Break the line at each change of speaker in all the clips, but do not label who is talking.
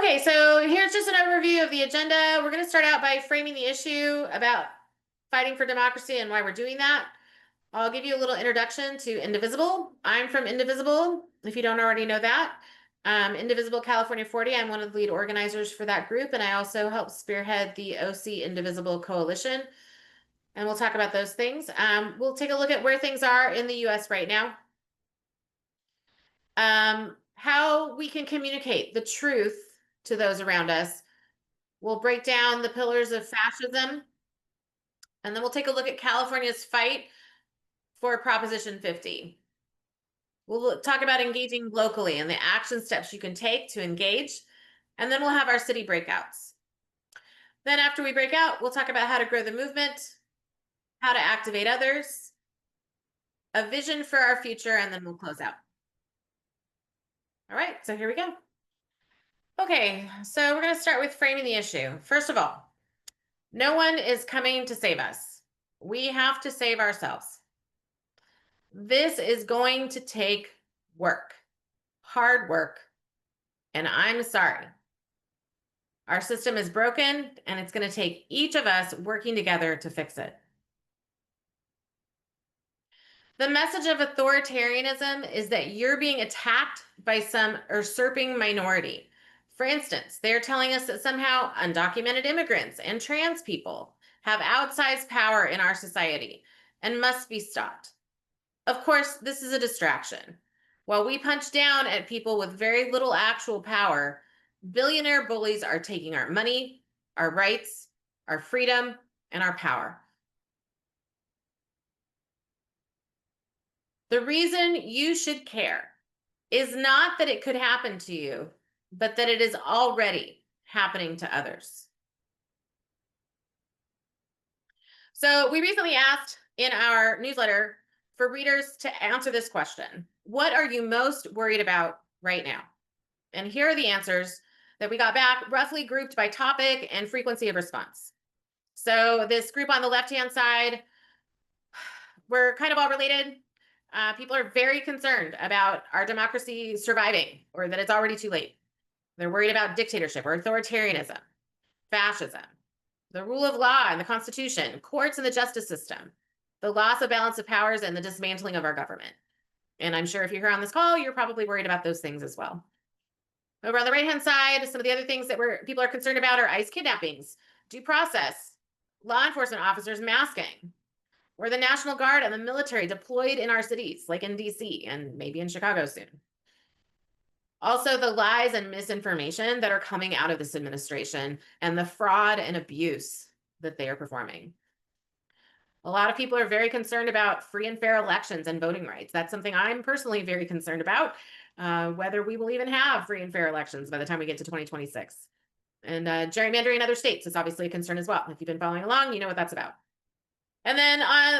Okay, so here's just an overview of the agenda. We're going to start out by framing the issue about fighting for democracy and why we're doing that. I'll give you a little introduction to Indivisible. I'm from Indivisible, if you don't already know that. Indivisible California 40, I'm one of the lead organizers for that group, and I also help spearhead the OC Indivisible Coalition. And we'll talk about those things. We'll take a look at where things are in the US right now. How we can communicate the truth to those around us. We'll break down the pillars of fascism, and then we'll take a look at California's fight for Proposition 50. We'll talk about engaging locally and the action steps you can take to engage, and then we'll have our city breakouts. Then after we break out, we'll talk about how to grow the movement, how to activate others, a vision for our future, and then we'll close out. All right, so here we go. Okay, so we're going to start with framing the issue. First of all, no one is coming to save us. We have to save ourselves. This is going to take work, hard work, and I'm sorry. Our system is broken, and it's going to take each of us working together to fix it. The message of authoritarianism is that you're being attacked by some usurping minority. For instance, they're telling us that somehow undocumented immigrants and trans people have outsized power in our society and must be stopped. Of course, this is a distraction. While we punch down at people with very little actual power, billionaire bullies are taking our money, our rights, our freedom, and our power. The reason you should care is not that it could happen to you, but that it is already happening to others. So we recently asked in our newsletter for readers to answer this question. What are you most worried about right now? And here are the answers that we got back, roughly grouped by topic and frequency of response. So this group on the left-hand side, we're kind of all related. People are very concerned about our democracy surviving or that it's already too late. They're worried about dictatorship or authoritarianism, fascism, the rule of law and the Constitution, courts and the justice system, the loss of balance of powers, and the dismantling of our government. And I'm sure if you're here on this call, you're probably worried about those things as well. Over on the right-hand side, some of the other things that people are concerned about are ICE kidnappings, due process, law enforcement officers masking, or the National Guard and the military deployed in our cities, like in DC and maybe in Chicago soon. Also, the lies and misinformation that are coming out of this administration and the fraud and abuse that they are performing. A lot of people are very concerned about free and fair elections and voting rights. That's something I'm personally very concerned about, whether we will even have free and fair elections by the time we get to 2026. And gerrymandering in other states is obviously a concern as well. If you've been following along, you know what that's about. And then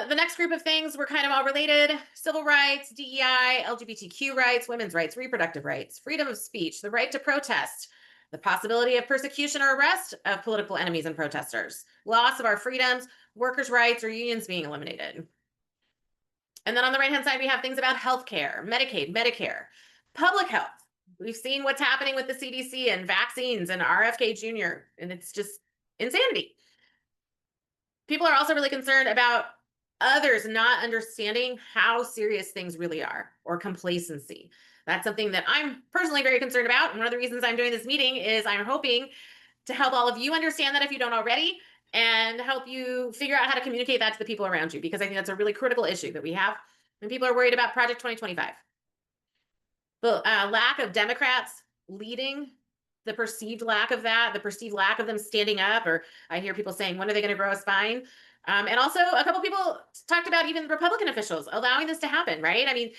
the next group of things, we're kind of all related. Civil rights, DEI, LGBTQ rights, women's rights, reproductive rights, freedom of speech, the right to protest, the possibility of persecution or arrest of political enemies and protesters, loss of our freedoms, workers' rights, or unions being eliminated. And then on the right-hand side, we have things about healthcare, Medicaid, Medicare, public health. We've seen what's happening with the CDC and vaccines and RFK Jr., and it's just insanity. People are also really concerned about others not understanding how serious things really are, or complacency. That's something that I'm personally very concerned about. And one of the reasons I'm doing this meeting is I'm hoping to help all of you understand that if you don't already, and help you figure out how to communicate that to the people around you, because I think that's a really critical issue that we have. And people are worried about Project 2025. The lack of Democrats leading, the perceived lack of that, the perceived lack of them standing up, or I hear people saying, when are they going to grow a spine? And also a couple people talked about even Republican officials allowing this to happen, right? I mean,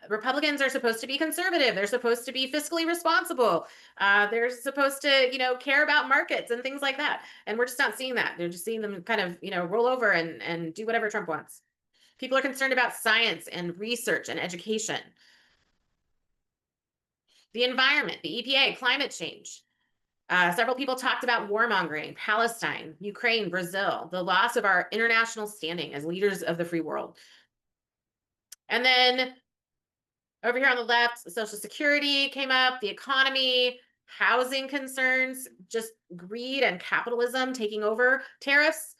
Republicans are supposed to be conservative. They're supposed to be fiscally responsible. They're supposed to, care about markets and things like that. And we're just not seeing that. They're just seeing them kind of, roll over and do whatever Trump wants. People are concerned about science and research and education. The environment, the EPA, climate change. Several people talked about warmongering, Palestine, Ukraine, Brazil, the loss of our international standing as leaders of the free world. And then over here on the left, Social Security came up, the economy, housing concerns, just greed and capitalism taking over, tariffs,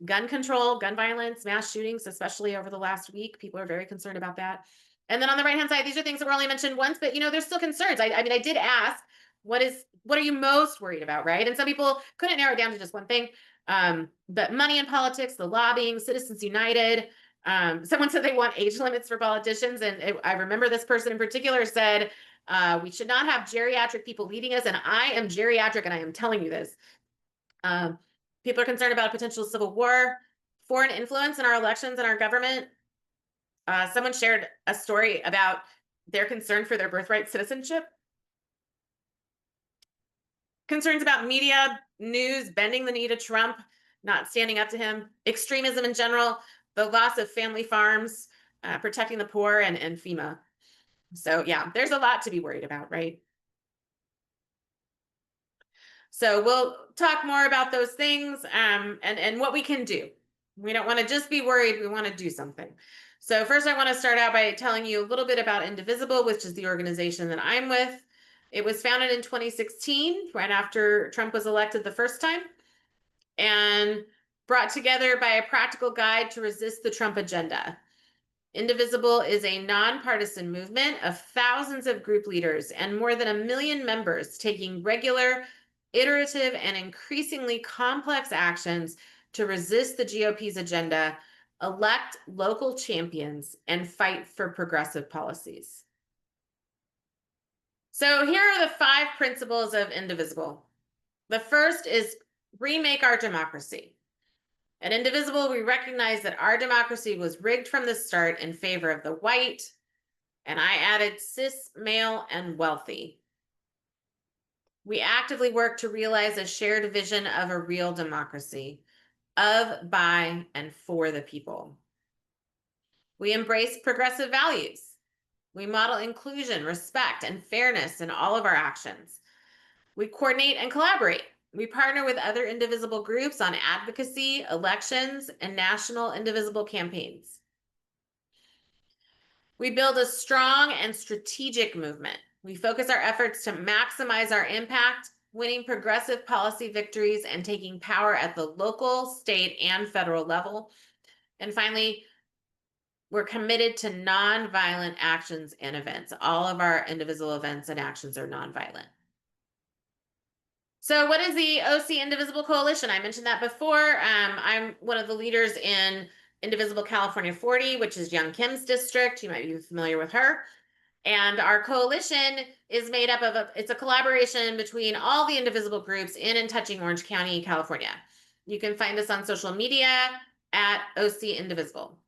gun control, gun violence, mass shootings, especially over the last week. People are very concerned about that. And then on the right-hand side, these are things that were only mentioned once, but there's still concerns. I mean, I did ask, what are you most worried about, right? And some people couldn't narrow it down to just one thing. But money in politics, the lobbying, Citizens United. Someone said they want age limits for politicians, and I remember this person in particular said, we should not have geriatric people leading us, and I am geriatric, and I am telling you this. People are concerned about a potential civil war, foreign influence in our elections and our government. Someone shared a story about their concern for their birthright citizenship. Concerns about media, news, bending the knee to Trump, not standing up to him, extremism in general, the loss of family farms, protecting the poor, and FEMA. So yeah, there's a lot to be worried about, right? So we'll talk more about those things and what we can do. We don't want to just be worried, we want to do something. So first I want to start out by telling you a little bit about Indivisible, which is the organization that I'm with. It was founded in 2016, right after Trump was elected the first time, and brought together by a practical guide to resist the Trump agenda. Indivisible is a nonpartisan movement of thousands of group leaders and more than 1 million members taking regular, iterative, and increasingly complex actions to resist the GOP's agenda, elect local champions, and fight for progressive policies. So here are the 5 principles of Indivisible. The first is remake our democracy. At Indivisible, we recognize that our democracy was rigged from the start in favor of the white, and I added cis, male, and wealthy. We actively work to realize a shared vision of a real democracy, of, by, and for the people. We embrace progressive values. We model inclusion, respect, and fairness in all of our actions. We coordinate and collaborate. We partner with other Indivisible groups on advocacy, elections, and national Indivisible campaigns. We build a strong and strategic movement. We focus our efforts to maximize our impact, winning progressive policy victories and taking power at the local, state, and federal level. And finally, we're committed to nonviolent actions and events. All of our Indivisible events and actions are nonviolent. So what is the OC Indivisible Coalition? I mentioned that before. I'm one of the leaders in Indivisible California 40, which is Young Kim's district. You might be familiar with her. And our coalition is made up of it's a collaboration between all the Indivisible groups in and touching Orange County, California. You can find us on social media at OC Indivisible.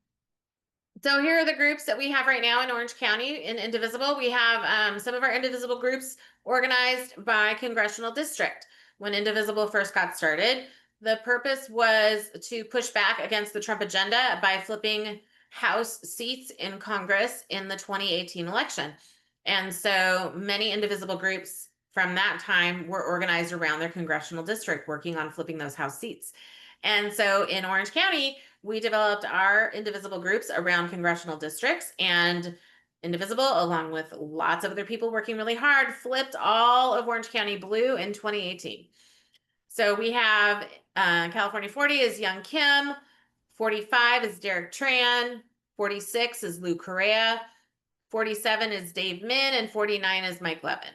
So here are the groups that we have right now in Orange County in Indivisible. We have some of our Indivisible groups organized by congressional district. When Indivisible first got started, the purpose was to push back against the Trump agenda by flipping House seats in Congress in the 2018 election. And so many Indivisible groups from that time were organized around their congressional district, working on flipping those House seats. And so in Orange County, we developed our Indivisible groups around congressional districts, and Indivisible, along with lots of other people working really hard, flipped all of Orange County blue in 2018. So we have California 40 is Young Kim, 45 is Derek Tran, 46 is Lou Correa, 47 is Dave Min, and 49 is Mike Levin.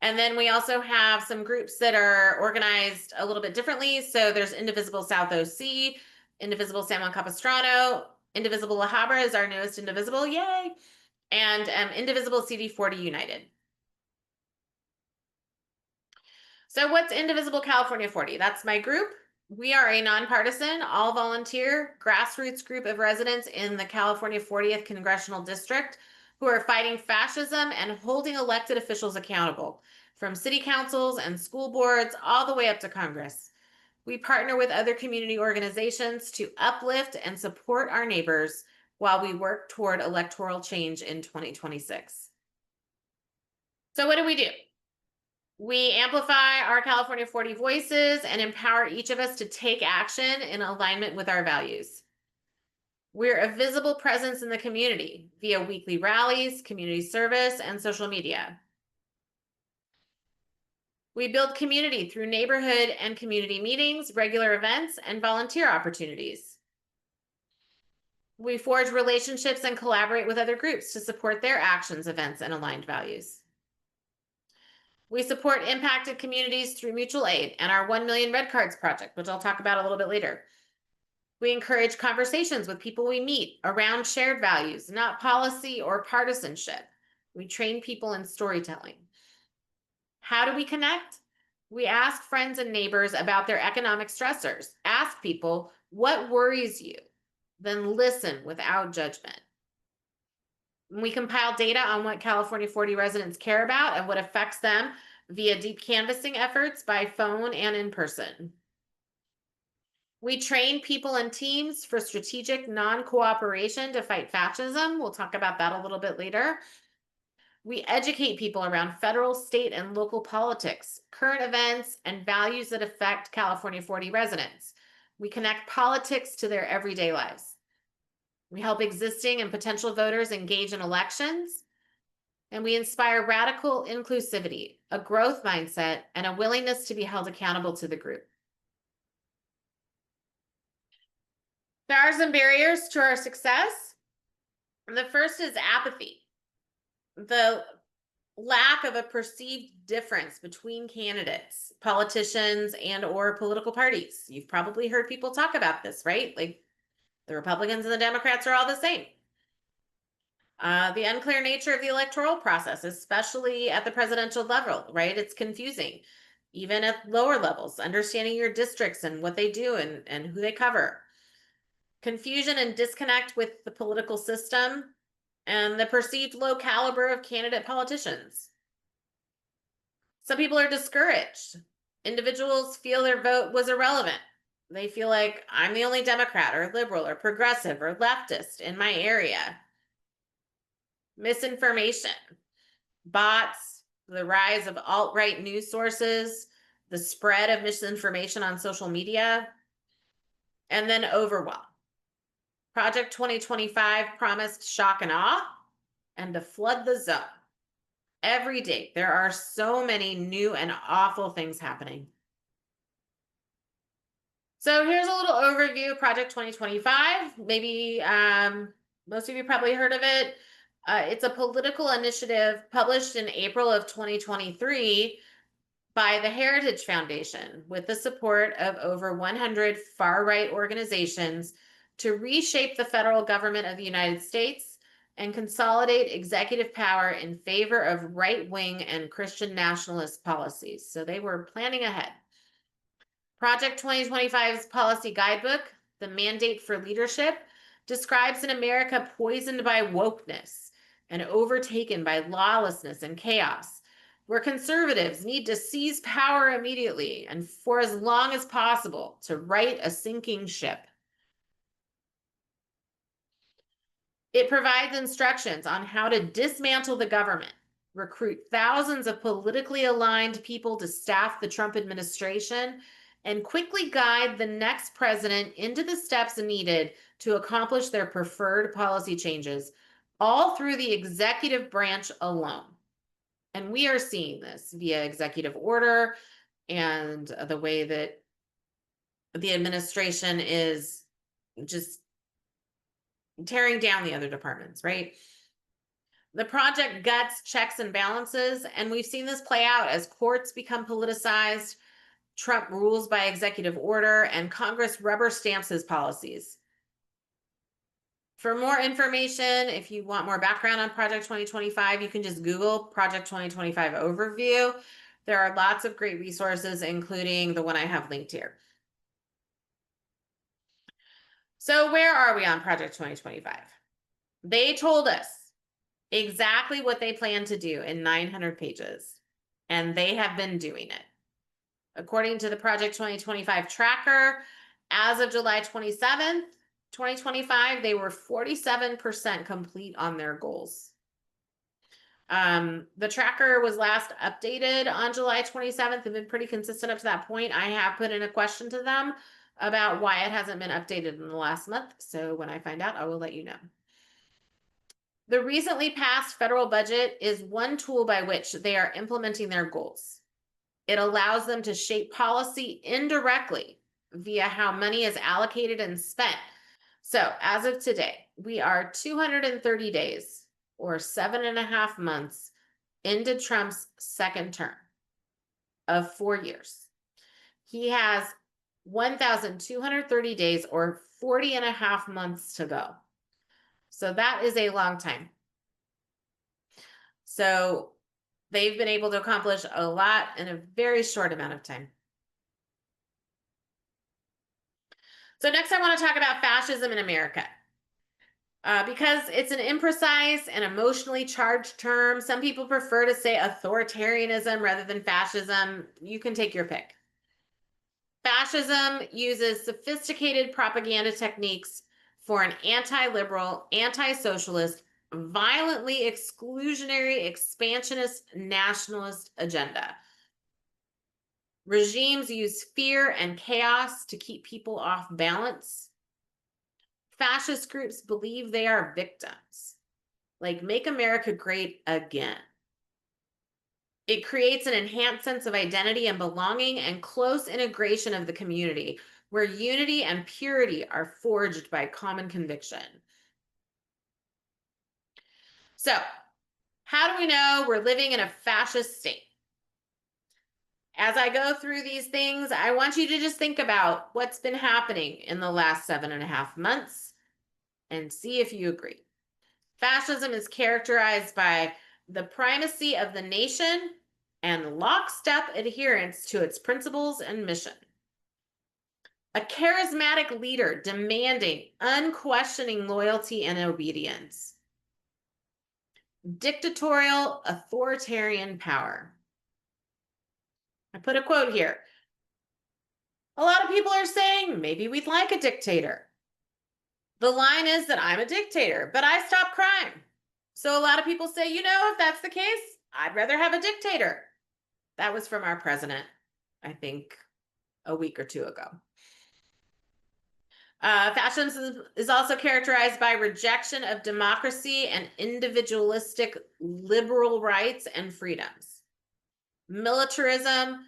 And then we also have some groups that are organized a little bit differently. So there's Indivisible South OC, Indivisible San Juan Capistrano, Indivisible La Habra is our newest Indivisible, yay! And Indivisible CD40 United. So what's Indivisible California 40? That's my group. We are a nonpartisan, all volunteer, grassroots group of residents in the California 40th Congressional District who are fighting fascism and holding elected officials accountable, from city councils and school boards all the way up to Congress. We partner with other community organizations to uplift and support our neighbors while we work toward electoral change in 2026. So what do? We amplify our California 40 voices and empower each of us to take action in alignment with our values. We're a visible presence in the community via weekly rallies, community service, and social media. We build community through neighborhood and community meetings, regular events, and volunteer opportunities. We forge relationships and collaborate with other groups to support their actions, events, and aligned values. We support impacted communities through mutual aid and our 1 million Red Cards project, which I'll talk about a little bit later. We encourage conversations with people we meet around shared values, not policy or partisanship. We train people in storytelling. How do we connect? We ask friends and neighbors about their economic stressors. Ask people, what worries you? Then listen without judgment. We compile data on what California 40 residents care about and what affects them via deep canvassing efforts by phone and in person. We train people and teams for strategic non-cooperation to fight fascism. We'll talk about that a little bit later. We educate people around federal, state, and local politics, current events, and values that affect California 40 residents. We connect politics to their everyday lives. We help existing and potential voters engage in elections. And we inspire radical inclusivity, a growth mindset, and a willingness to be held accountable to the group. There are some barriers to our success. The first is apathy. The lack of a perceived difference between candidates, politicians, and or political parties. You've probably heard people talk about this, right? Like the Republicans and the Democrats are all the same. The unclear nature of the electoral process, especially at the presidential level, right? It's confusing. Even at lower levels, understanding your districts and what they do and who they cover. Confusion and disconnect with the political system and the perceived low caliber of candidate politicians. Some people are discouraged. Individuals feel their vote was irrelevant. They feel like I'm the only Democrat or liberal or progressive or leftist in my area. Misinformation, bots, the rise of alt-right news sources, the spread of misinformation on social media, and then overwhelm. Project 2025 promised shock and awe and to flood the zone. Every day, there are so many new and awful things happening. So here's a little overview of Project 2025. Maybe most of you probably heard of it. It's a political initiative published in April of 2023 by the Heritage Foundation with the support of over 100 far-right organizations to reshape the federal government of the United States and consolidate executive power in favor of right-wing and Christian nationalist policies. So they were planning ahead. Project 2025's policy guidebook, The Mandate for Leadership, describes an America poisoned by wokeness and overtaken by lawlessness and chaos, where conservatives need to seize power immediately and for as long as possible to right a sinking ship. It provides instructions on how to dismantle the government, recruit thousands of politically aligned people to staff the Trump administration, and quickly guide the next president into the steps needed to accomplish their preferred policy changes, all through the executive branch alone. And we are seeing this via executive order and the way that the administration is just tearing down the other departments, right? The project guts checks and balances, and we've seen this play out as courts become politicized, Trump rules by executive order, and Congress rubber stamps his policies. For more information, if you want more background on Project 2025, you can just Google Project 2025 overview. There are lots of great resources, including the one I have linked here. So where are we on Project 2025? They told us exactly what they plan to do in 900 pages, and they have been doing it. According to the Project 2025 tracker, as of July 27th, 2025, they were 47% complete on their goals. The tracker was last updated on July 27th and been pretty consistent up to that point. I have put in a question to them about why it hasn't been updated in the last month. So when I find out, I will let you know. The recently passed federal budget is one tool by which they are implementing their goals. It allows them to shape policy indirectly via how money is allocated and spent. So, as of today, we are 230 days or 7.5 months into Trump's second term of 4 years. He has 1,230 days or 40.5 months to go. So, that is a long time. So, they've been able to accomplish a lot in a very short amount of time. So next I want to talk about fascism in America. Because it's an imprecise and emotionally charged term, some people prefer to say authoritarianism rather than fascism. You can take your pick. Fascism uses sophisticated propaganda techniques for an anti-liberal, anti-socialist, violently exclusionary, expansionist, nationalist agenda. Regimes use fear and chaos to keep people off balance. Fascist groups believe they are victims, like Make America Great Again. It creates an enhanced sense of identity and belonging and close integration of the community, where unity and purity are forged by common conviction. So, how do we know we're living in a fascist state? As I go through these things, I want you to just think about what's been happening in the last 7.5 months and see if you agree. Fascism is characterized by the primacy of the nation and lockstep adherence to its principles and mission. A charismatic leader demanding unquestioning loyalty and obedience. Dictatorial, authoritarian power. I put a quote here. A lot of people are saying maybe we'd like a dictator. The line is that I'm a dictator, but I stop crime. So a lot of people say, if that's the case, I'd rather have a dictator. That was from our president, I think, a week or two ago. Fascism is also characterized by rejection of democracy and individualistic liberal rights and freedoms. Militarism,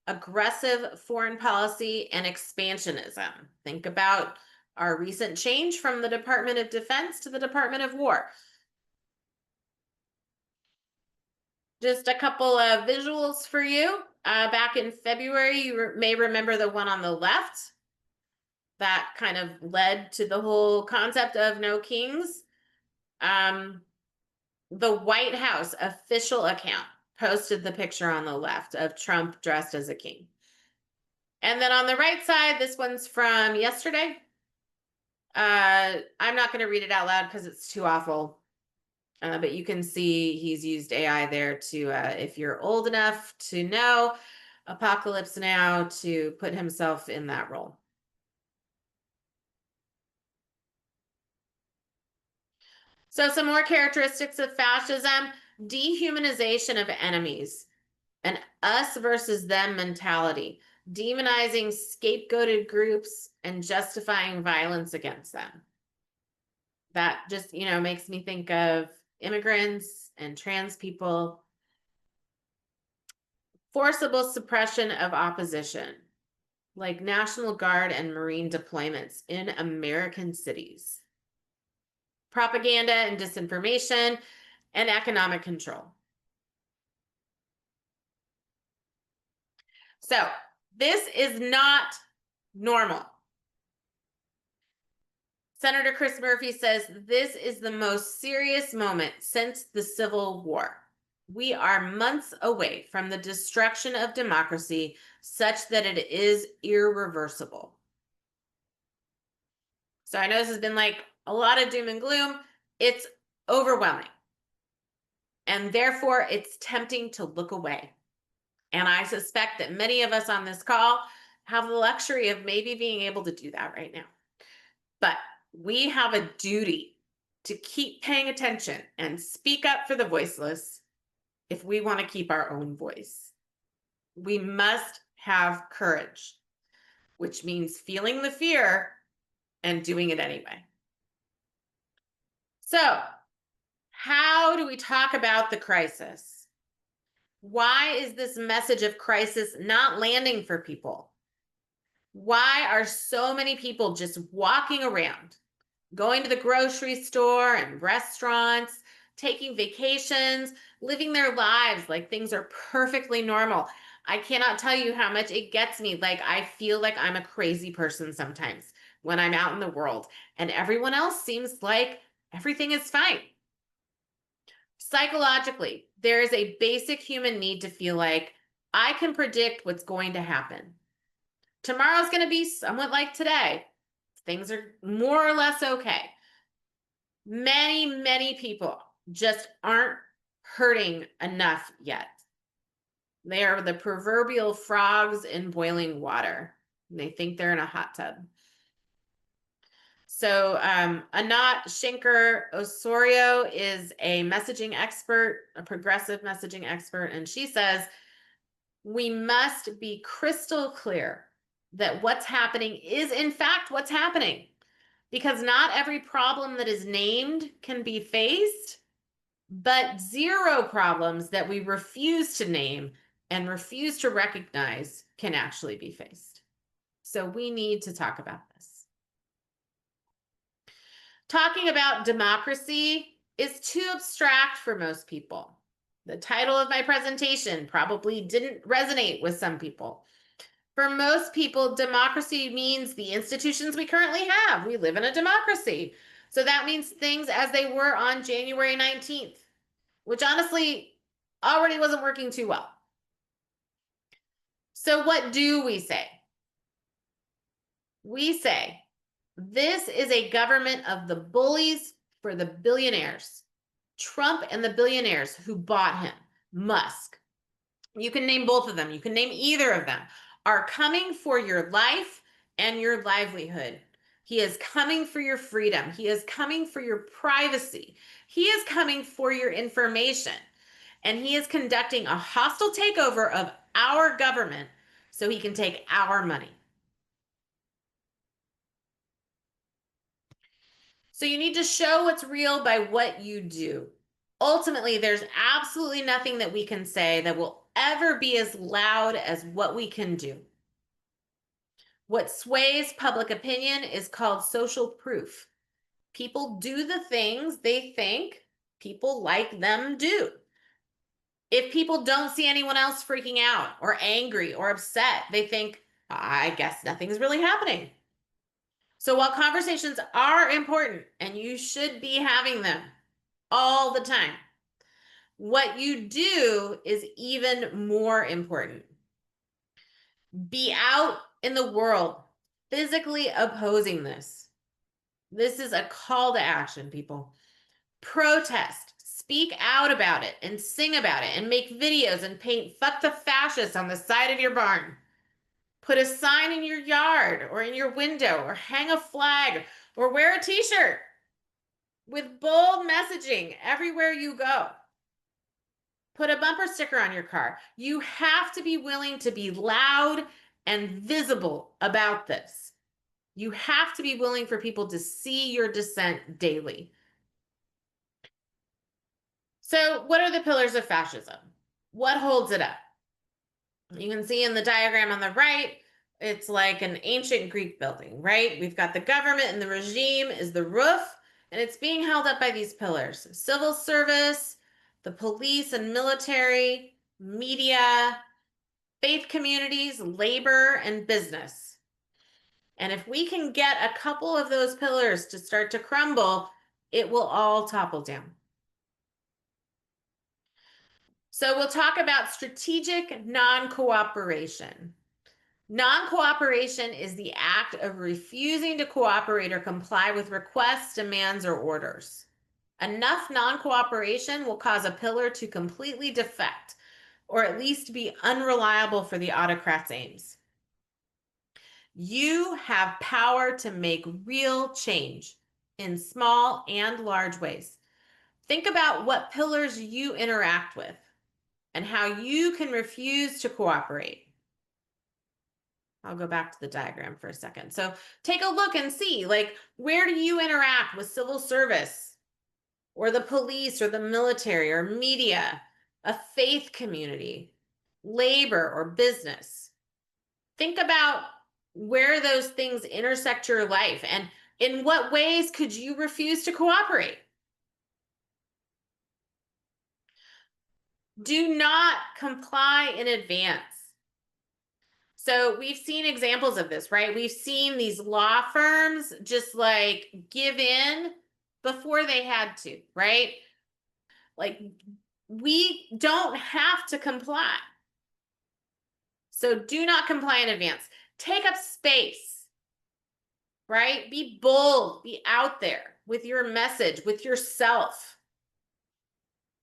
aggressive foreign policy, and expansionism. Think about our recent change from the Department of Defense to the Department of War. Just a couple of visuals for you. Back in February, you may remember the one on the left. That kind of led to the whole concept of no kings. The White House official account posted the picture on the left of Trump dressed as a king. And then on the right side, this one's from yesterday. I'm not going to read it out loud because it's too awful. But you can see he's used AI there to, if you're old enough to know Apocalypse Now, to put himself in that role. So some more characteristics of fascism: dehumanization of enemies, an us versus them mentality, demonizing scapegoated groups and justifying violence against them. That just, makes me think of immigrants and trans people. Forcible suppression of opposition, like National Guard and Marine deployments in American cities. Propaganda and disinformation, and economic control. So, this is not normal. Senator Chris Murphy says this is the most serious moment since the Civil War. We are months away from the destruction of democracy such that it is irreversible. So I know this has been like a lot of doom and gloom. It's overwhelming. And therefore, it's tempting to look away. And I suspect that many of us on this call have the luxury of maybe being able to do that right now. But we have a duty to keep paying attention and speak up for the voiceless if we want to keep our own voice. We must have courage, which means feeling the fear and doing it anyway. So, how do we talk about the crisis? Why is this message of crisis not landing for people? Why are so many people just walking around, going to the grocery store and restaurants, taking vacations, living their lives like things are perfectly normal? I cannot tell you how much it gets me. Like, I feel like I'm a crazy person sometimes when I'm out in the world, and everyone else seems like everything is fine. Psychologically, there is a basic human need to feel like I can predict what's going to happen. Tomorrow's going to be somewhat like today. Things are more or less okay. Many people just aren't hurting enough yet. They are the proverbial frogs in boiling water. They think they're in a hot tub. So Anat Shinker Osorio is a messaging expert, a progressive messaging expert, and she says, we must be crystal clear that what's happening is in fact what's happening, because not every problem that is named can be faced, but zero problems that we refuse to name and refuse to recognize can actually be faced. So we need to talk about this. Talking about democracy is too abstract for most people. The title of my presentation probably didn't resonate with some people. For most people, democracy means the institutions we currently have. We live in a democracy. So that means things as they were on January 19th, which honestly already wasn't working too well. So what do we say? We say, this is a government of the bullies for the billionaires. Trump and the billionaires who bought him, Musk, you can name both of them, you can name either of them, are coming for your life and your livelihood. He is coming for your freedom. He is coming for your privacy. He is coming for your information. And he is conducting a hostile takeover of our government so he can take our money. So you need to show what's real by what you do. Ultimately, there's absolutely nothing that we can say that will ever be as loud as what we can do. What sways public opinion is called social proof. People do the things they think people like them do. If people don't see anyone else freaking out or angry or upset, they think, I guess nothing's really happening. So while conversations are important and you should be having them all the time, what you do is even more important. Be out in the world physically opposing this. This is a call to action, people. Protest, speak out about it, and sing about it, and make videos and paint "fuck the fascists" on the side of your barn. Put a sign in your yard or in your window, or hang a flag, or wear a t-shirt with bold messaging everywhere you go. Put a bumper sticker on your car. You have to be willing to be loud and visible about this. You have to be willing for people to see your dissent daily. So, what are the pillars of fascism? What holds it up? You can see in the diagram on the right, it's like an ancient Greek building, right? We've got the government, and the regime is the roof, and it's being held up by these pillars: civil service, the police and military, media, faith communities, labor, and business. And if we can get a couple of those pillars to start to crumble, it will all topple down. So we'll talk about strategic non-cooperation. Non-cooperation is the act of refusing to cooperate or comply with requests, demands, or orders. Enough non-cooperation will cause a pillar to completely defect, or at least be unreliable for the autocrat's aims. You have power to make real change in small and large ways. Think about what pillars you interact with and how you can refuse to cooperate. I'll go back to the diagram for a second. So take a look and see, like, where do you interact with civil service or the police or the military or media? a faith community, labor, or business. Think about where those things intersect your life and in what ways could you refuse to cooperate? Do not comply in advance. So we've seen examples of this, right? We've seen these law firms just like give in before they had to, right? Like we don't have to comply. So do not comply in advance. Take up space, right? Be bold, be out there with your message, with yourself.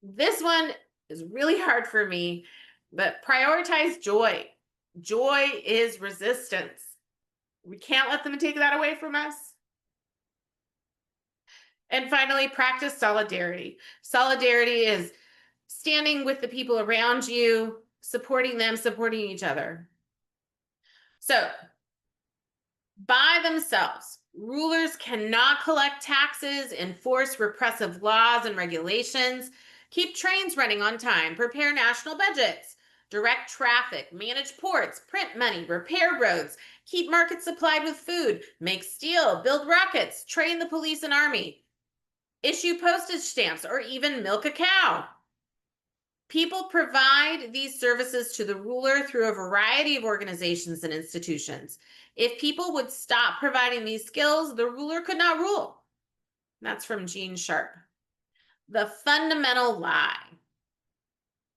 This one is really hard for me, but prioritize joy. Joy is resistance. We can't let them take that away from us. And finally, practice solidarity. Solidarity is standing with the people around you, supporting them, supporting each other. So, by themselves, rulers cannot collect taxes, enforce repressive laws and regulations, keep trains running on time, prepare national budgets, direct traffic, manage ports, print money, repair roads, keep markets supplied with food, make steel, build rockets, train the police and army, issue postage stamps, or even milk a cow. People provide these services to the ruler through a variety of organizations and institutions. If people would stop providing these skills, the ruler could not rule. That's from Gene Sharp. The fundamental lie,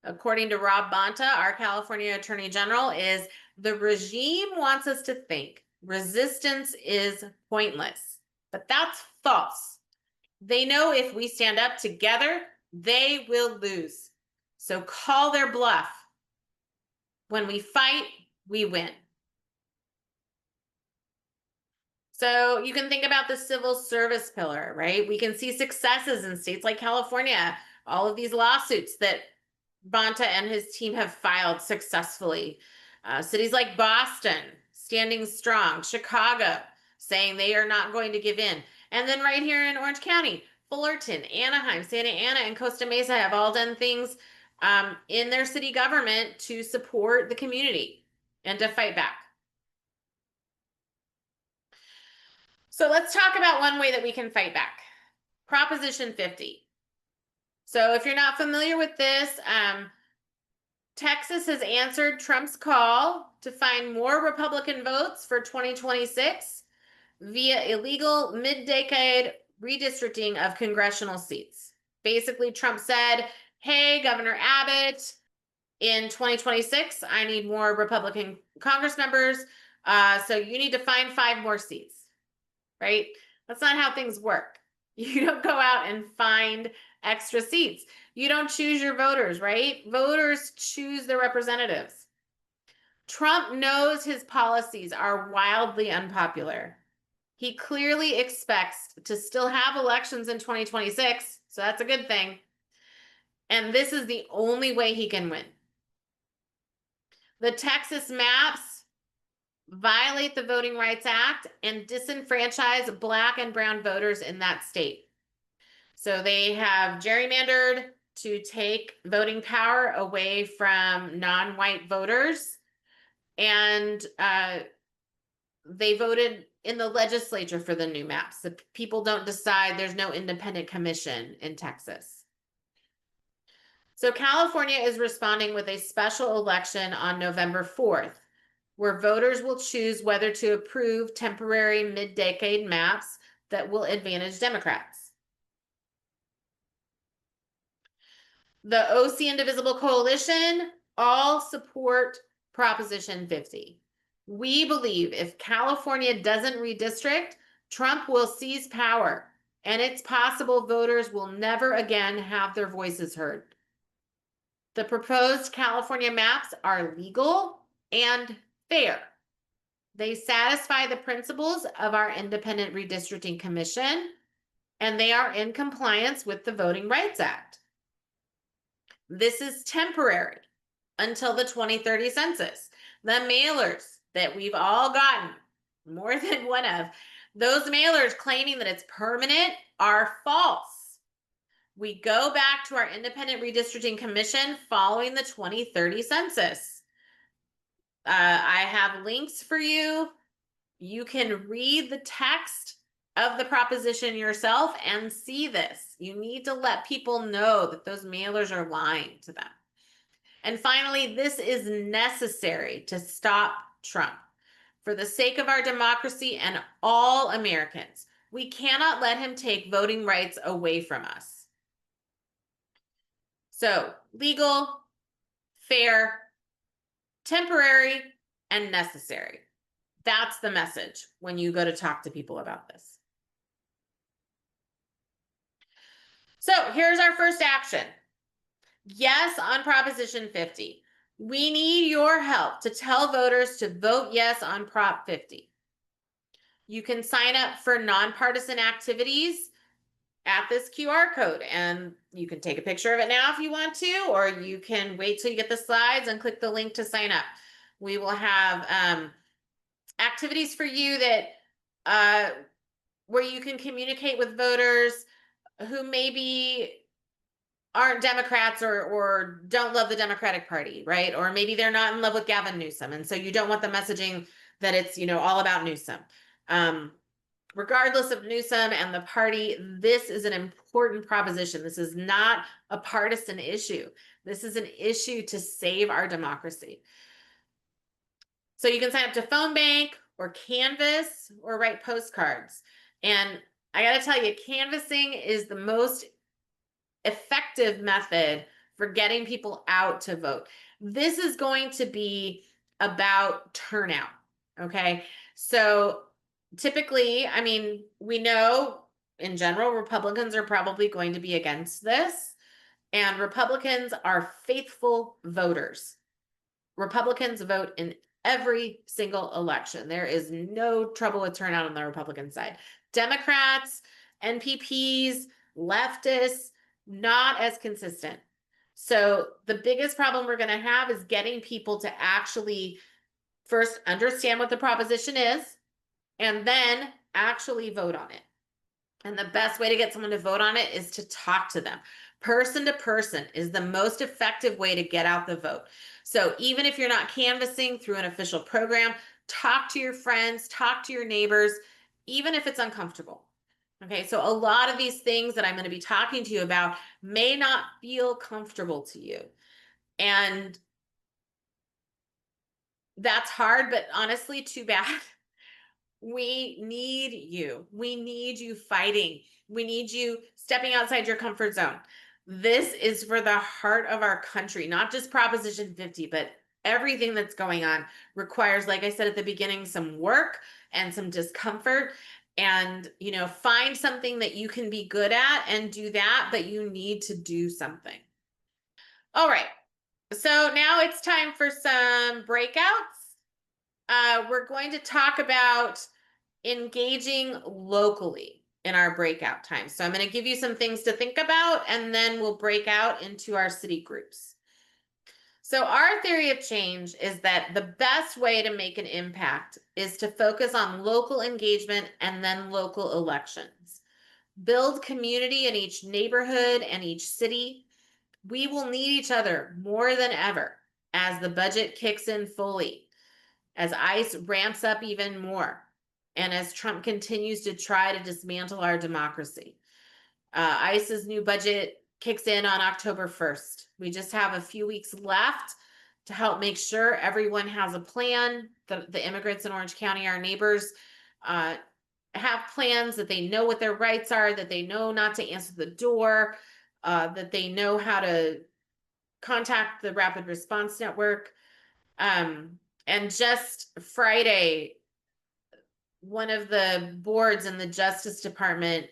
according to Rob Bonta, our California Attorney General, is the regime wants us to think resistance is pointless. But that's false. They know if we stand up together, they will lose. So call their bluff. When we fight, we win. So you can think about the civil service pillar, right? We can see successes in states like California, all of these lawsuits that Bonta and his team have filed successfully. Cities like Boston, standing strong, Chicago, saying they are not going to give in. And then right here in Orange County, Fullerton, Anaheim, Santa Ana, and Costa Mesa have all done things in their city government to support the community and to fight back. So let's talk about one way that we can fight back. Proposition 50. So if you're not familiar with this, Texas has answered Trump's call to find more Republican votes for 2026 via illegal mid-decade redistricting of congressional seats. Basically, Trump said, hey, Governor Abbott, in 2026, I need more Republican Congress members. So you need to find 5 more seats, right? That's not how things work. You don't go out and find extra seats. You don't choose your voters, right? Voters choose their representatives. Trump knows his policies are wildly unpopular. He clearly expects to still have elections in 2026, so that's a good thing. And this is the only way he can win. The Texas maps violate the Voting Rights Act and disenfranchise Black and brown voters in that state. So they have gerrymandered to take voting power away from non-white voters. And they voted in the legislature for the new maps. The people don't decide. There's no independent commission in Texas. So California is responding with a special election on November 4th, where voters will choose whether to approve temporary mid-decade maps that will advantage Democrats. The OC Indivisible Coalition all support Proposition 50. We believe if California doesn't redistrict, Trump will seize power, and it's possible voters will never again have their voices heard. The proposed California maps are legal and fair. They satisfy the principles of our Independent Redistricting Commission, and they are in compliance with the Voting Rights Act. This is temporary until the 2030 census. The mailers that we've all gotten, more than one of, those mailers claiming that it's permanent are false. We go back to our independent redistricting commission following the 2030 census. I have links for you. You can read the text of the proposition yourself and see this. You need to let people know that those mailers are lying to them. And finally, this is necessary to stop Trump. For the sake of our democracy and all Americans, we cannot let him take voting rights away from us. So, legal, fair, temporary, and necessary. That's the message when you go to talk to people about this. So here's our first action. Yes on Proposition 50. We need your help to tell voters to vote yes on Prop 50. You can sign up for nonpartisan activities at this QR code, and you can take a picture of it now if you want to, or you can wait till you get the slides and click the link to sign up. We will have activities for you that where you can communicate with voters who maybe aren't Democrats or don't love the Democratic Party, right? Or maybe they're not in love with Gavin Newsom, and so you don't want the messaging that it's, all about Newsom. Regardless of Newsom and the party, this is an important proposition. This is not a partisan issue. This is an issue to save our democracy. So you can sign up to phone bank or canvas or write postcards. And I got to tell you, canvassing is the most effective method for getting people out to vote. This is going to be about turnout. Okay. So typically, we know in general, Republicans are probably going to be against this. And Republicans are faithful voters. Republicans vote in every single election. There is no trouble with turnout on the Republican side. Democrats, NPPs, leftists, not as consistent. So the biggest problem we're going to have is getting people to actually first understand what the proposition is and then actually vote on it. And the best way to get someone to vote on it is to talk to them. Person to person is the most effective way to get out the vote. So even if you're not canvassing through an official program, talk to your friends, talk to your neighbors, even if it's uncomfortable. Okay, so a lot of these things that I'm going to be talking to you about may not feel comfortable to you. And that's hard, but honestly, too bad. We need you. We need you fighting. We need you stepping outside your comfort zone. This is for the heart of our country, not just Proposition 50, but everything that's going on requires, like I said at the beginning, some work and some discomfort. And, find something that you can be good at and do that, but you need to do something. All right. So now it's time for some breakouts. We're going to talk about engaging locally in our breakout time. So I'm going to give you some things to think about, and then we'll break out into our city groups. So our theory of change is that the best way to make an impact is to focus on local engagement and then local elections. Build community in each neighborhood and each city. We will need each other more than ever as the budget kicks in fully, as ICE ramps up even more, and as Trump continues to try to dismantle our democracy. ICE's new budget kicks in on October 1st. We just have a few weeks left to help make sure everyone has a plan. The immigrants in Orange County, our neighbors, have plans, that they know what their rights are, that they know not to answer the door, that they know how to contact the Rapid Response Network. And just Friday, one of the boards in the Justice Department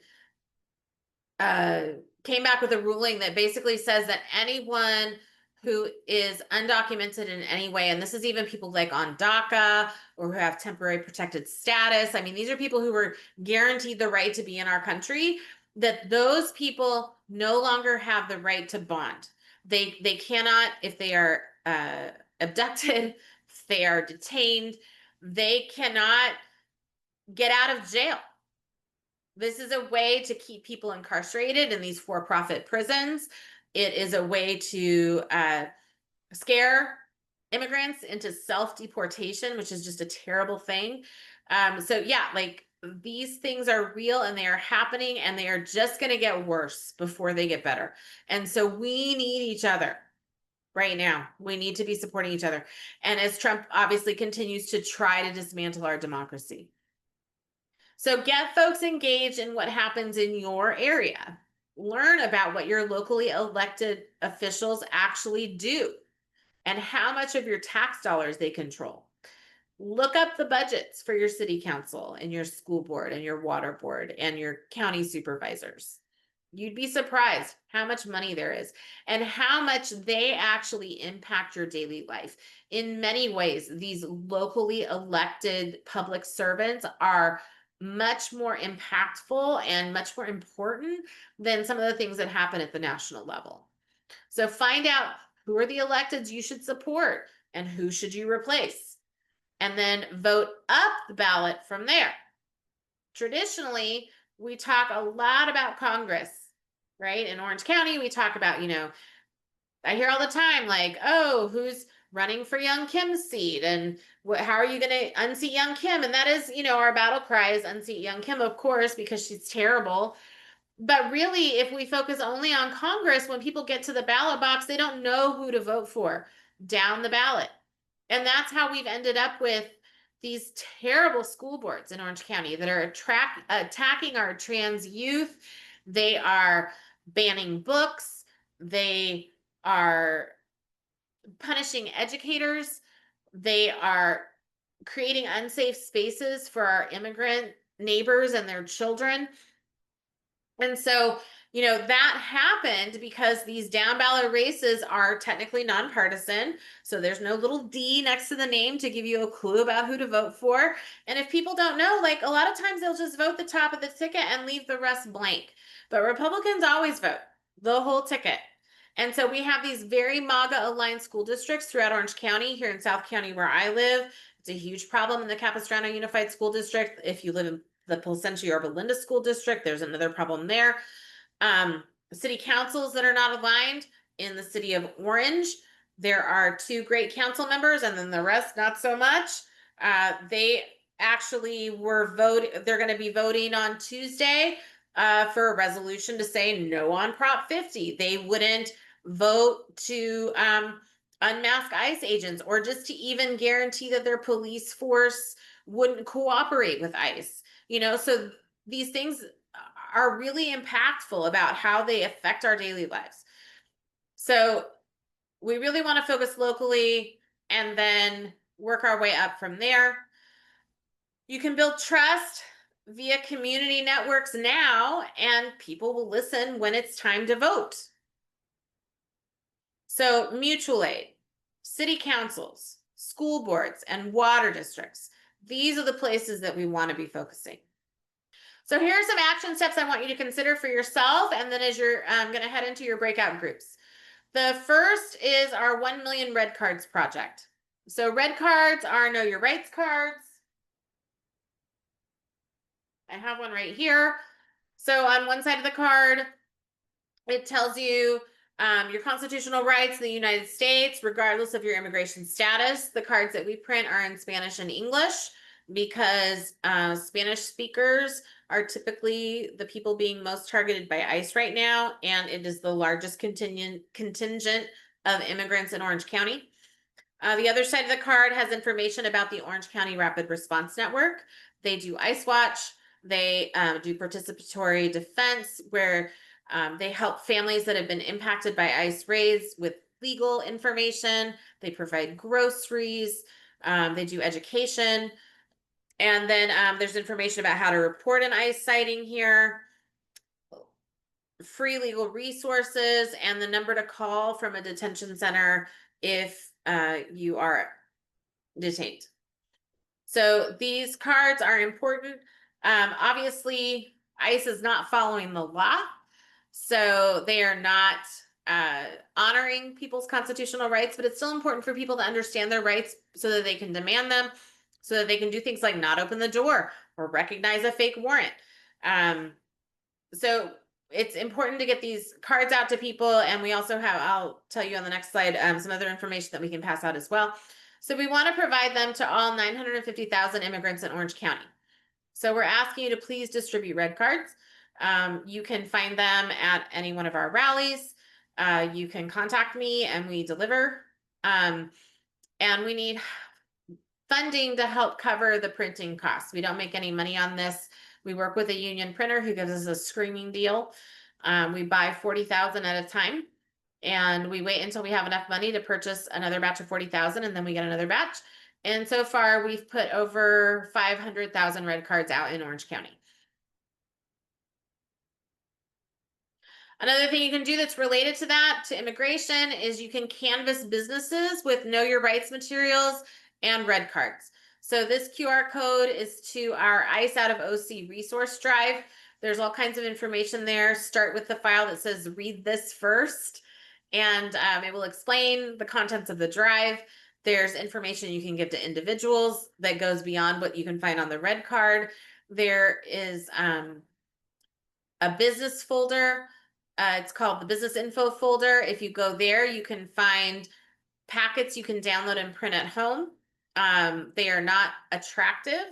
came back with a ruling that basically says that anyone who is undocumented in any way, and this is even people like on DACA or who have temporary protected status. These are people who were guaranteed the right to be in our country, that those people no longer have the right to bond. They cannot, if they are abducted, if they are detained, they cannot get out of jail. This is a way to keep people incarcerated in these for-profit prisons. It is a way to scare immigrants into self-deportation, which is just a terrible thing. So yeah, like these things are real and they are happening and they are just going to get worse before they get better. And so we need each other right now. We need to be supporting each other. And as Trump obviously continues to try to dismantle our democracy. So get folks engaged in what happens in your area. Learn about what your locally elected officials actually do and how much of your tax dollars they control. Look up the budgets for your city council and your school board and your water board and your county supervisors. You'd be surprised how much money there is and how much they actually impact your daily life. In many ways, these locally elected public servants are much more impactful and much more important than some of the things that happen at the national level. So find out who are the electeds you should support and who should you replace, and then vote up the ballot from there. Traditionally, we talk a lot about Congress, right? In Orange County, we talk about, I hear all the time, like, oh, who's running for Young Kim's seat? And how are you going to unseat Young Kim? And that is, our battle cry is unseat Young Kim, of course, because she's terrible. But really, if we focus only on Congress, when people get to the ballot box, they don't know who to vote for down the ballot. And that's how we've ended up with these terrible school boards in Orange County that are attacking our trans youth. They are banning books. They are punishing educators. They are creating unsafe spaces for our immigrant neighbors and their children. And so, that happened because these down ballot races are technically nonpartisan. So there's no little D next to the name to give you a clue about who to vote for. And if people don't know, like a lot of times they'll just vote the top of the ticket and leave the rest blank. But Republicans always vote the whole ticket. And so we have these very MAGA aligned school districts throughout Orange County. Here in South County, where I live, it's a huge problem in the Capistrano Unified School District. If you live in the Placentia or Belinda School District, there's another problem there. City councils that are not aligned in the city of Orange, there are 2 great council members and then the rest not so much. They actually they're going to be voting on Tuesday for a resolution to say no on Prop 50. They wouldn't vote to unmask ICE agents or just to even guarantee that their police force wouldn't cooperate with ICE. So these things are really impactful about how they affect our daily lives. So we really want to focus locally and then work our way up from there. You can build trust via community networks now, and people will listen when it's time to vote. So mutual aid, city councils, school boards, and water districts. These are the places that we want to be focusing. So here are some action steps I want you to consider for yourself, and then as you're going to head into your breakout groups. The first is our 1 million red cards project. So red cards are know your rights cards. I have one right here. So on one side of the card, it tells you your constitutional rights in the United States, regardless of your immigration status. The cards that we print are in Spanish and English because Spanish speakers are typically the people being most targeted by ICE right now, and it is the largest contingent of immigrants in Orange County. The other side of the card has information about the Orange County Rapid Response Network. They do ICE Watch. They do participatory defense, where they help families that have been impacted by ICE raids with legal information. They provide groceries. They do education. And then there's information about how to report an ICE sighting here, free legal resources, and the number to call from a detention center if you are detained. So these cards are important. Obviously, ICE is not following the law, so they are not honoring people's constitutional rights, but it's still important for people to understand their rights so that they can demand them, so that they can do things like not open the door or recognize a fake warrant. So it's important to get these cards out to people. And we also have, I'll tell you on the next slide, some other information that we can pass out as well. So we want to provide them to all 950,000 immigrants in Orange County. So we're asking you to please distribute red cards. You can find them at any one of our rallies. You can contact me and we deliver. And we need funding to help cover the printing costs. We don't make any money on this. We work with a union printer who gives us a screaming deal. We buy 40,000 at a time, and we wait until we have enough money to purchase another batch of 40,000, and then we get another batch. And so far, we've put over 500,000 red cards out in Orange County. Another thing you can do that's related to that, to immigration, is you can canvass businesses with Know Your Rights materials and red cards. So this QR code is to our ICE out of OC resource drive. There's all kinds of information there. Start with the file that says read this first, and it will explain the contents of the drive. There's information you can give to individuals that goes beyond what you can find on the red card. There is a business folder. It's called the business info folder. If you go there, you can find packets you can download and print at home. They are not attractive.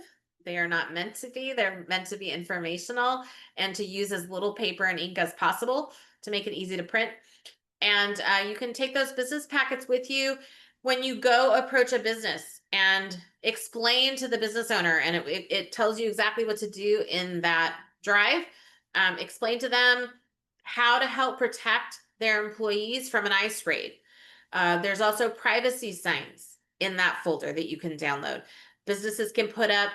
They are not meant to be. They're meant to be informational and to use as little paper and ink as possible to make it easy to print. And you can take those business packets with you when you go approach a business and explain to the business owner. And it tells you exactly what to do in that drive. Explain to them how to help protect their employees from an ICE raid. There's also privacy signs in that folder that you can download. Businesses can put up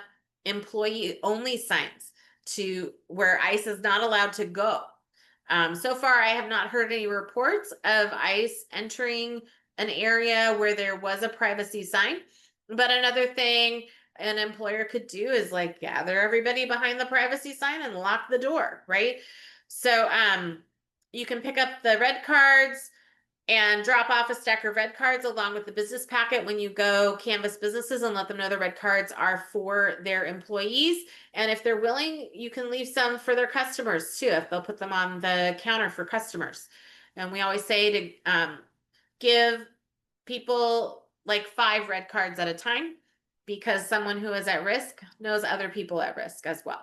employee only signs to where ICE is not allowed to go. So far, I have not heard any reports of ICE entering an area where there was a privacy sign. But another thing an employer could do is like gather everybody behind the privacy sign and lock the door, right? So you can pick up the red cards and drop off a stack of red cards along with the business packet when you go canvass businesses and let them know the red cards are for their employees. And if they're willing, you can leave some for their customers too, if they'll put them on the counter for customers. And we always say to give people like 5 red cards at a time, because someone who is at risk knows other people at risk as well.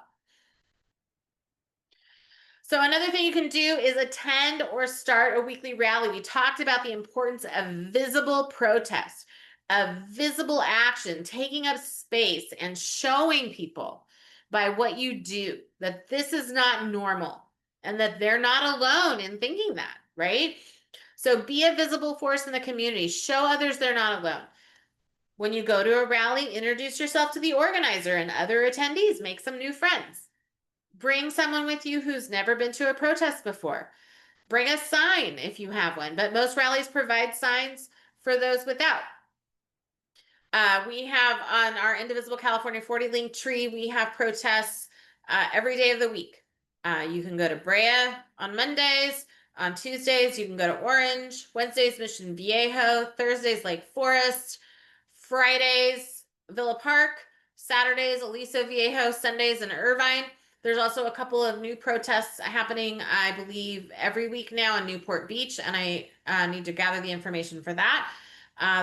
So another thing you can do is attend or start a weekly rally. We talked about the importance of visible protest, of visible action, taking up space and showing people by what you do that this is not normal and that they're not alone in thinking that, right? So be a visible force in the community. Show others they're not alone. When you go to a rally, introduce yourself to the organizer and other attendees. Make some new friends. Bring someone with you who's never been to a protest before. Bring a sign if you have one, but most rallies provide signs for those without. We have on our Indivisible California 40 link tree, we have protests every day of the week. You can go to Brea on Mondays. On Tuesdays, you can go to Orange. Wednesdays, Mission Viejo. Thursdays, Lake Forest. Fridays, Villa Park. Saturdays, Aliso Viejo. Sundays in Irvine. There's also a couple of new protests happening, I believe, every week now in Newport Beach, and I need to gather the information for that.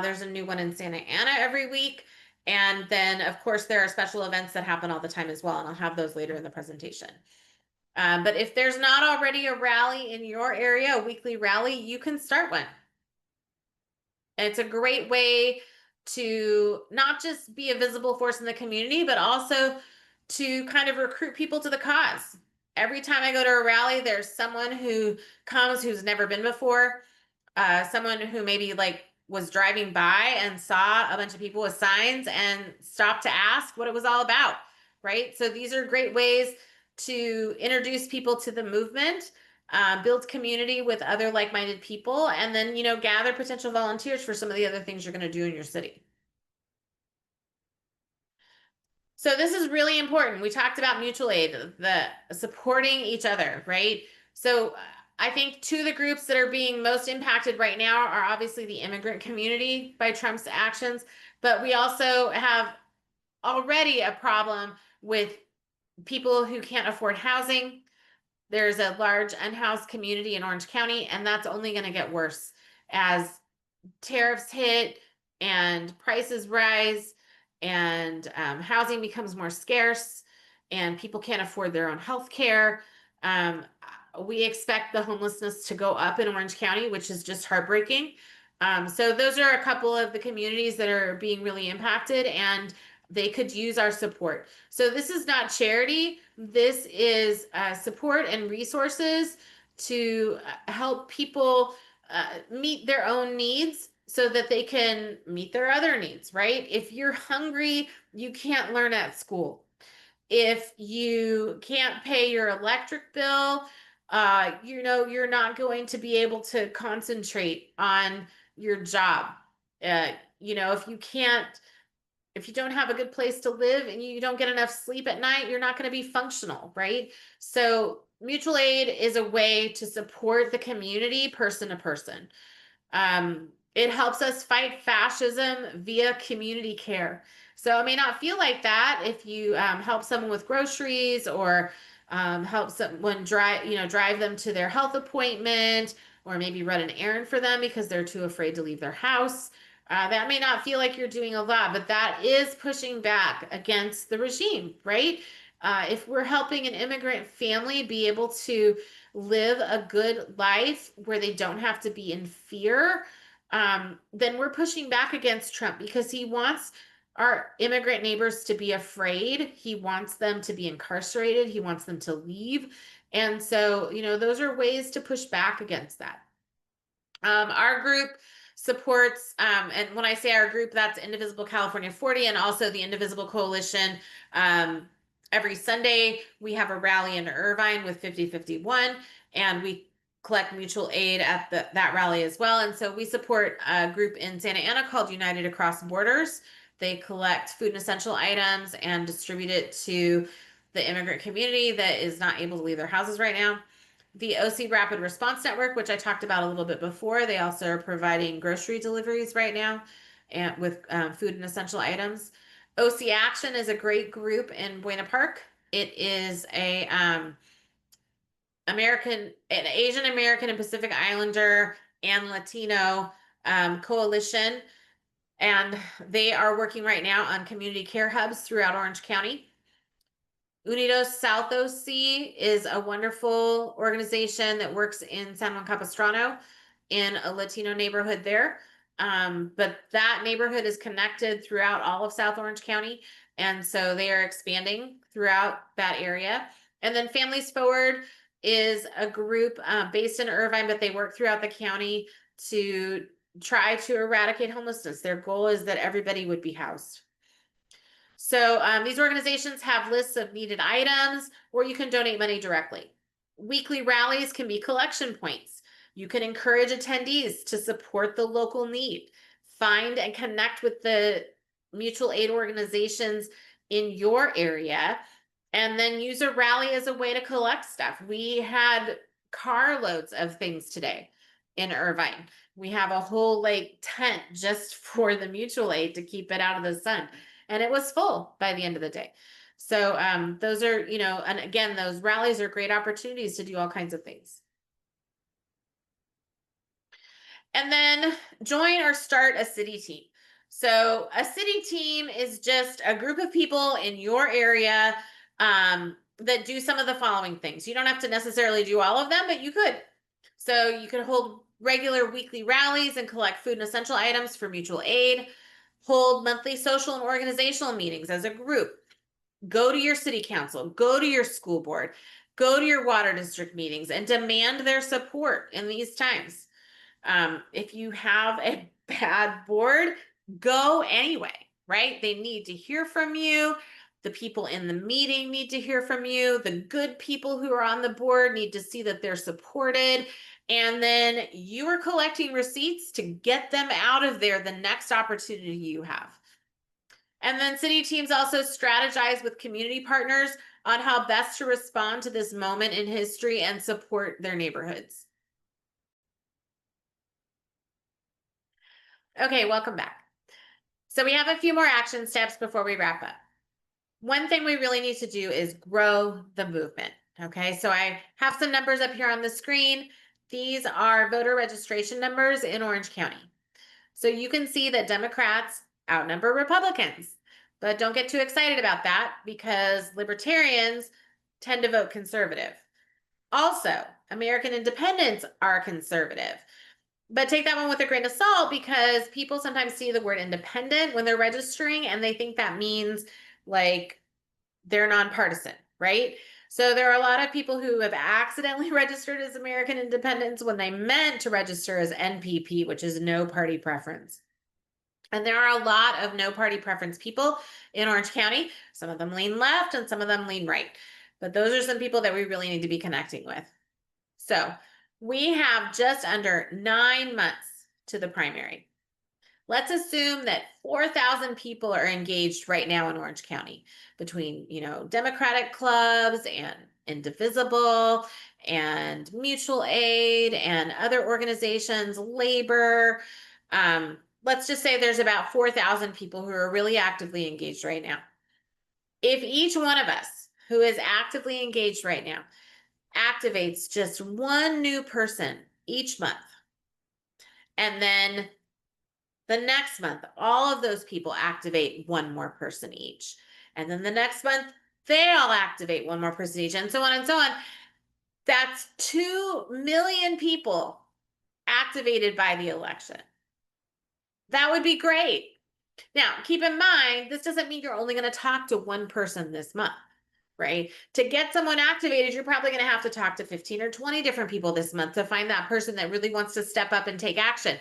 There's a new one in Santa Ana every week. And then, of course, there are special events that happen all the time as well, and I'll have those later in the presentation. But if there's not already a rally in your area, a weekly rally, you can start one. And it's a great way to not just be a visible force in the community, but also to kind of recruit people to the cause. Every time I go to a rally, there's someone who comes who's never been before, someone who maybe like was driving by and saw a bunch of people with signs and stopped to ask what it was all about, right? So these are great ways to introduce people to the movement, build community with other like-minded people, and then, you know, gather potential volunteers for some of the other things you're going to do in your city. So this is really important. We talked about mutual aid, the supporting each other, right? So I think 2 of the groups that are being most impacted right now are obviously the immigrant community by Trump's actions, but we also have already a problem with people who can't afford housing. There's a large unhoused community in Orange County, and that's only going to get worse as tariffs hit and prices rise and housing becomes more scarce and people can't afford their own health care. Um, we expect the homelessness to go up in Orange County, which is just heartbreaking. So those are a couple of the communities that are being really impacted and they could use our support. So this is not charity. This is support and resources to help people meet their own needs so that they can meet their other needs, right? If you're hungry, you can't learn at school. If you can't pay your electric bill, you're not going to be able to concentrate on your job. Uh, if you don't have a good place to live and you don't get enough sleep at night, you're not going to be functional, right? So mutual aid is a way to support the community person to person. It helps us fight fascism via community care. So it may not feel like that if you help someone with groceries or help someone drive them to their health appointment or maybe run an errand for them because they're too afraid to leave their house. That may not feel like you're doing a lot, but that is pushing back against the regime, right? If we're helping an immigrant family be able to live a good life where they don't have to be in fear, then we're pushing back against Trump because he wants our immigrant neighbors to be afraid. He wants them to be incarcerated. He wants them to leave. And so, those are ways to push back against that. Our group supports, and when I say our group, that's Indivisible California 40 and also the Indivisible Coalition. Every Sunday, we have a rally in Irvine with 5051, and we collect mutual aid at that rally as well. And so we support a group in Santa Ana called United Across Borders. They collect food and essential items and distribute it to the immigrant community that is not able to leave their houses right now. The OC Rapid Response Network, which I talked about a little bit before, they also are providing grocery deliveries right now and with food and essential items. OC Action is a great group in Buena Park. It is an Asian American and Pacific Islander and Latino coalition, and they are working right now on community care hubs throughout Orange County. Unidos South OC is a wonderful organization that works in San Juan Capistrano in a Latino neighborhood there. But that neighborhood is connected throughout all of South Orange County. And so they are expanding throughout that area. And then Families Forward is a group based in Irvine, but they work throughout the county to try to eradicate homelessness. Their goal is that everybody would be housed. So these organizations have lists of needed items, or you can donate money directly. Weekly rallies can be collection points. You can encourage attendees to support the local need. Find and connect with the mutual aid organizations in your area, and then use a rally as a way to collect stuff. We had carloads of things today in Irvine. We have a whole tent just for the mutual aid to keep it out of the sun. And it was full by the end of the day. So those are, and again, those rallies are great opportunities to do all kinds of things. And then join or start a city team. So a city team is just a group of people in your area that do some of the following things. You don't have to necessarily do all of them, but you could. So you could hold regular weekly rallies and collect food and essential items for mutual aid. Hold monthly social and organizational meetings as a group. Go to your city council, go to your school board, go to your water district meetings and demand their support in these times. If you have a bad board, go anyway, right? They need to hear from you. The people in the meeting need to hear from you. The good people who are on the board need to see that they're supported. And then you are collecting receipts to get them out of there the next opportunity you have. And then city teams also strategize with community partners on how best to respond to this moment in history and support their neighborhoods. Okay, welcome back. So we have a few more action steps before we wrap up. One thing we really need to do is grow the movement. Okay, so I have some numbers up here on the screen. These are voter registration numbers in Orange County. So you can see that Democrats outnumber Republicans, but don't get too excited about that because libertarians tend to vote conservative. Also, American independents are conservative. But take that one with a grain of salt because people sometimes see the word independent when they're registering and they think that means like they're nonpartisan, right? So there are a lot of people who have accidentally registered as American independents when they meant to register as NPP, which is no party preference. And there are a lot of no party preference people in Orange County. Some of them lean left and some of them lean right. But those are some people that we really need to be connecting with. So we have just under 9 months to the primary. Let's assume that 4,000 people are engaged right now in Orange County between, Democratic clubs and Indivisible and mutual aid and other organizations, labor. Let's just say there's about 4,000 people who are really actively engaged right now. If each one of us who is actively engaged right now activates just one new person each month, and then the next month, all of those people activate one more person each. And then the next month, they all activate one more person each, and so on and so on. That's 2 million people activated by the election. That would be great. Now, keep in mind, this doesn't mean you're only going to talk to one person this month, right? To get someone activated, you're probably going to have to talk to 15 or 20 different people this month to find that person that really wants to step up and take action.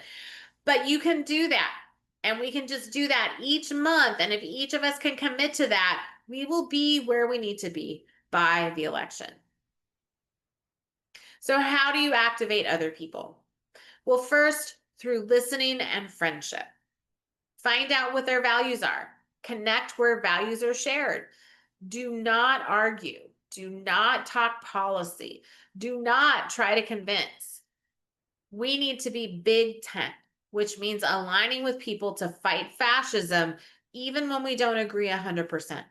But you can do that. And we can just do that each month. And if each of us can commit to that, we will be where we need to be by the election. So how do you activate other people? Well, first, through listening and friendship. Find out what their values are. Connect where values are shared. Do not argue. Do not talk policy. Do not try to convince. We need to be Big Tent, which means aligning with people to fight fascism, even when we don't agree 100%.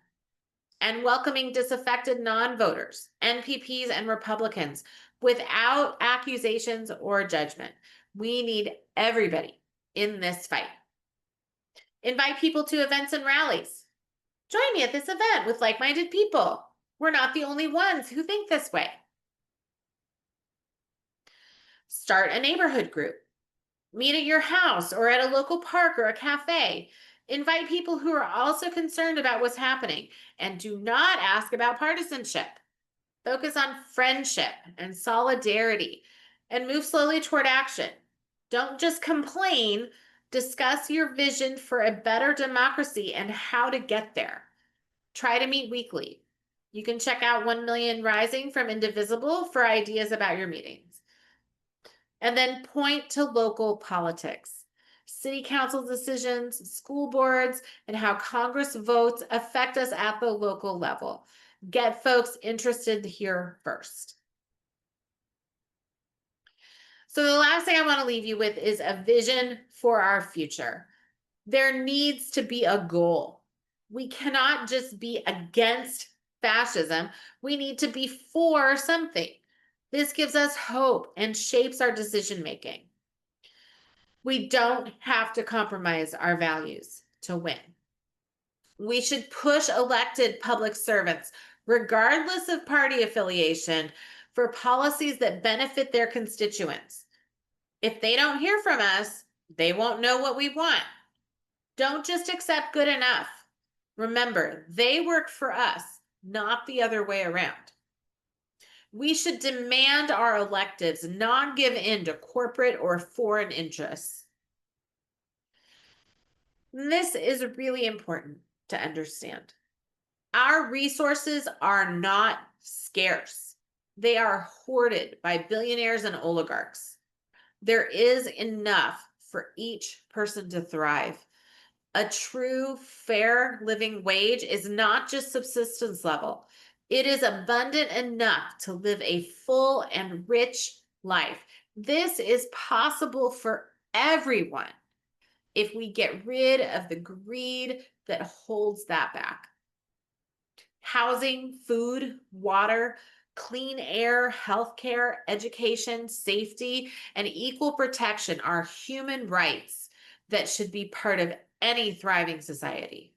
And welcoming disaffected non-voters, NPPs and Republicans, without accusations or judgment. We need everybody in this fight. Invite people to events and rallies. Join me at this event with like-minded people. We're not the only ones who think this way. Start a neighborhood group. Meet at your house or at a local park or a cafe. Invite people who are also concerned about what's happening, and do not ask about partisanship. Focus on friendship and solidarity and move slowly toward action. Don't just complain. Discuss your vision for a better democracy and how to get there. Try to meet weekly. You can check out 1 Million Rising from Indivisible for ideas about your meetings. And then point to local politics. City council decisions, school boards, and how Congress votes affect us at the local level. Get folks interested here first. So the last thing I want to leave you with is a vision for our future. There needs to be a goal. We cannot just be against fascism. We need to be for something. This gives us hope and shapes our decision making. We don't have to compromise our values to win. We should push elected public servants, regardless of party affiliation, for policies that benefit their constituents. If they don't hear from us, they won't know what we want. Don't just accept good enough. Remember, they work for us, not the other way around. We should demand our electives not give in to corporate or foreign interests. This is really important to understand. Our resources are not scarce. They are hoarded by billionaires and oligarchs. There is enough for each person to thrive. A true, fair living wage is not just subsistence level. It is abundant enough to live a full and rich life. This is possible for everyone if we get rid of the greed that holds that back. Housing, food, water, clean air, healthcare, education, safety, and equal protection are human rights that should be part of any thriving society.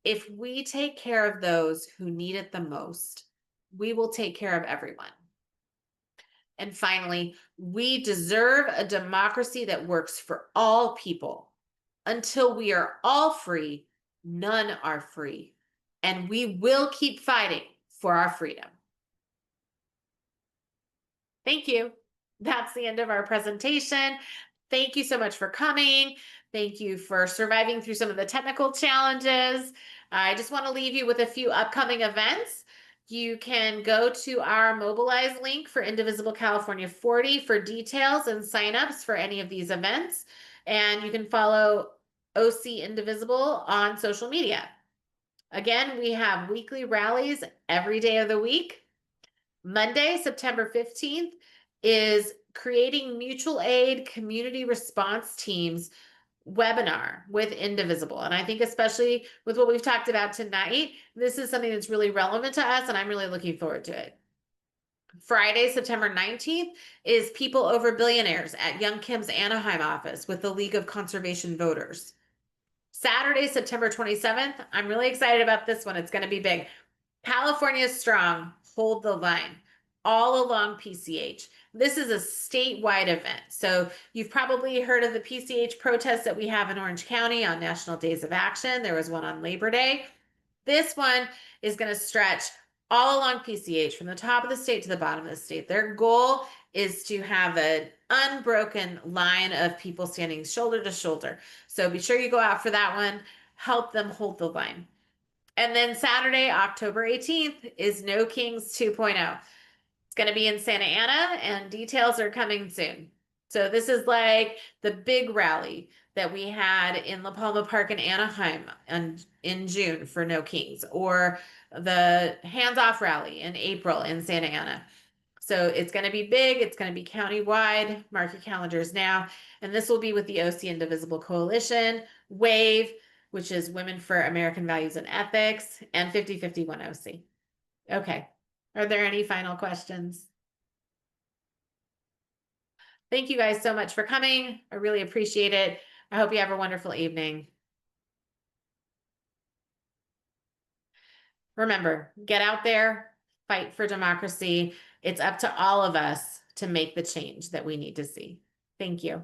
If we take care of those who need it the most, we will take care of everyone. And finally, we deserve a democracy that works for all people. Until we are all free, none are free. And we will keep fighting for our freedom. Thank you. That's the end of our presentation. Thank you so much for coming. Thank you for surviving through some of the technical challenges. I just want to leave you with a few upcoming events. You can go to our Mobilize link for Indivisible California 40 for details and signups for any of these events. And you can follow OC Indivisible on social media. Again, we have weekly rallies every day of the week. Monday, September 15th, is Creating Mutual Aid Community Response Teams webinar with Indivisible. And I think especially with what we've talked about tonight, this is something that's really relevant to us, and I'm really looking forward to it. Friday, September 19th, is People Over Billionaires at Young Kim's Anaheim office with the League of Conservation Voters. Saturday, September 27th, I'm really excited about this one. It's going to be big. California Strong, Hold the Line, all along PCH. This is a statewide event. So you've probably heard of the PCH protests that we have in Orange County on National Days of Action. There was one on Labor Day. This one is going to stretch all along PCH from the top of the state to the bottom of the state. Their goal is to have an unbroken line of people standing shoulder to shoulder. So be sure you go out for that one. Help them hold the line. And then Saturday, October 18th, is No Kings 2.0. It's going to be in Santa Ana, and details are coming soon. So this is like the big rally that we had in La Palma Park in Anaheim in June for No Kings, or the Hands Off rally in April in Santa Ana. So it's going to be big. It's going to be countywide. Mark your calendars now. And this will be with the OC Indivisible Coalition, WAVE, which is Women for American Values and Ethics, and 5051 OC. Okay. Are there any final questions? Thank you guys so much for coming. I really appreciate it. I hope you have a wonderful evening. Remember, get out there, fight for democracy. It's up to all of us to make the change that we need to see. Thank you.